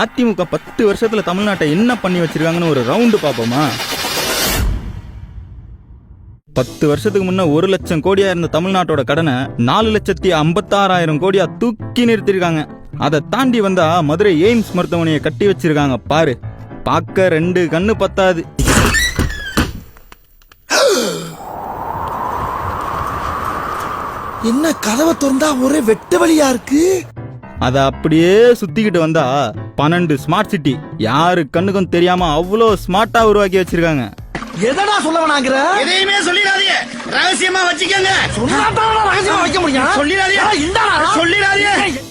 அதிமுக 10 வருஷத்துல தமிழ்நாட்டை என்ன பண்ணி வச்சிருக்காங்கன்னு ஒரு ரவுண்டு பாப்போமா? 10 வருஷத்துக்கு முன்ன 1 லட்சம் கோடியா இருந்த தமிழ்நாட்டோட கடனை 4,56,000 கோடியா தூக்கி நிறுத்திருக்காங்க. அதை தாண்டி வந்தா மதுரை எய்ம்ஸ் மருத்துவமனையை கட்டி வச்சிருக்காங்க பாரு. பார்க்க 2 கண்ணு பத்தாது. என்ன கதவை திறந்தா ஒரே வெட்ட வழியா இருக்கு. அத அப்படியே சுத்திக்கிட்டு வந்தா 12 ஸ்மார்ட் சிட்டி யாரு கண்ணுக்கும் தெரியாம அவ்வளோ ஸ்மார்ட்டா உருவாக்கி வச்சிருக்காங்க. எதடா சொல்ல வேணாங்கற? எதையுமே சொல்லிடாதீங்க, ரகசியமா வச்சுக்கங்க. சொன்னாதான் ரகசியமா வைக்க முடியும். சொல்லிடாதீங்க, இந்தாடா சொல்லிடாதீங்க.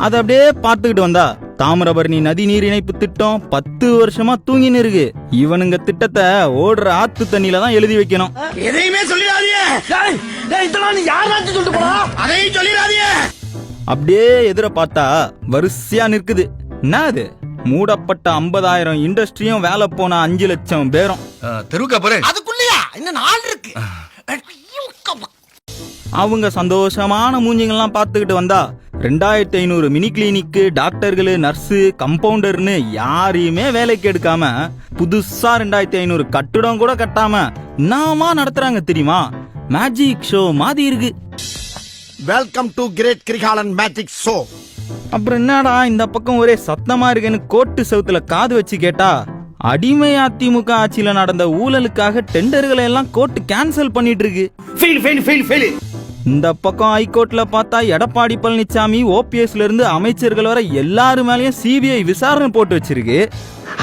அத அப்படியே பார்த்துக்கிட்டு வந்தா தாமிரபரணி நதி நீர் இணைப்பு திட்டம் 10 வருஷமா தூங்கின்னு இருக்கு. இவனுங்க திட்டத்தை ஓடுற ஆத்து தண்ணியில தான் எழுதி வைக்கணும். எதையுமே சொல்லிடாதீங்க. இதெல்லாம் நீ யாராச்சும் சொல்லிட்டு போடா. அதையும் சொல்லிடாதீங்க. அப்படியே எதிர பார்த்தா வரிசையா நிற்குது. என்ன அது? மூடப்பட்ட 50,000 இண்டஸ்ட்ரியும் வேலை போன 5 லட்சம் பேரும். தெருவுக்கா போற அதுக்குள்ளயா இன்னும் 4 இருக்கு. அவங்க சந்தோஷமான மூஞ்சிங்கெல்லாம் பார்த்துக்கிட்டு வந்தா 2500 மினி கிளினிக்கு, டாக்டர்கள், நர்ஸு, கம்பவுண்டர்னு யாரையுமே வேலைக்கு எடுக்காம புதுசா 2500 கட்டிடம் கூட கட்டாம நாம நடத்துறாங்க தெரியுமா? மேஜிக் ஷோ மாதிரி இருக்கு. Welcome to great Kirikalan magic show. அப்புறம் என்னடா இந்த பக்கம் ஒரே சத்தமா இருக்குன்னு கோட்டு செவுத்துல காது வச்சு கேட்டா, அடிமை அதிமுக ஆட்சியில நடந்த ஊழலுக்காக டெண்டர்களை எல்லாம் கோர்ட் கேன்சல் பண்ணிட்டு இருக்கு. இந்த பக்கம் ஹைகோர்ட்ல பார்த்தா எடப்பாடி பழனிசாமி ஓபிஎஸ்ல இருந்து அமைச்சர்கள் வரை எல்லாரு மேலயும் சிபிஐ விசாரணை போட்டு வச்சிருக்கு.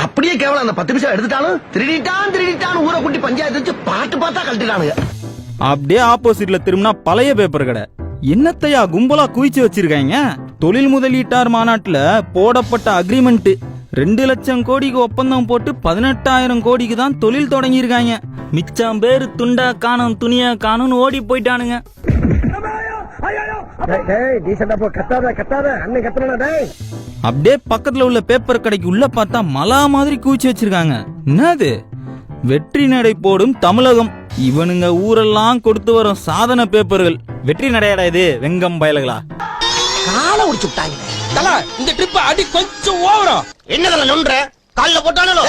அப்படியே கேவலம் அந்த 10 நிமிஷம் எடுத்துட்டாலும் திருடிட்டான் ஊரை கூட்டி பஞ்சாயத்து வச்சு பாட்டு பார்த்தா கழட்டிட்டானுங்க. அப்படியே ஆப்போசிட்ல திரும்பினா பழைய பேப்பர் கடை. என்னத்தையா கும்பலா குவிச்சு வச்சிருக்காங்க? தொழில் முதலீட்டார் மாநாட்டுல போடப்பட்ட அக்ரிமெண்ட் 2 லட்சம் கோடிக்கு ஒப்பந்தம் போட்டு 18,000 கோடிக்கு தான் தொழில் தொடங்கியிருக்காங்க. மிச்சம் பேரு துண்டா காணும் துணியா காணும் ஓடி போயிட்டானுங்க. அப்படியே பக்கத்துல உள்ள பேப்பர் கடைக்கு உள்ள பார்த்தா மலா மாதிரி குவிச்சு வச்சிருக்காங்க. என்னது? வெற்றி நடை போடும் தமிழகம். இவனுங்க ஊரெல்லாம் கொடுத்து வரும் சாதன பேப்பர்கள். வெற்றி நடையாடா இது, வெங்கம் பயல்களா? காலை உடிச்சு விட்டாங்க. தல இந்த ட்ரிப் அடி கொஞ்சம் ஓவரா. என்னதெல்லாம் நொன்ற கால்ல போட்டானோ?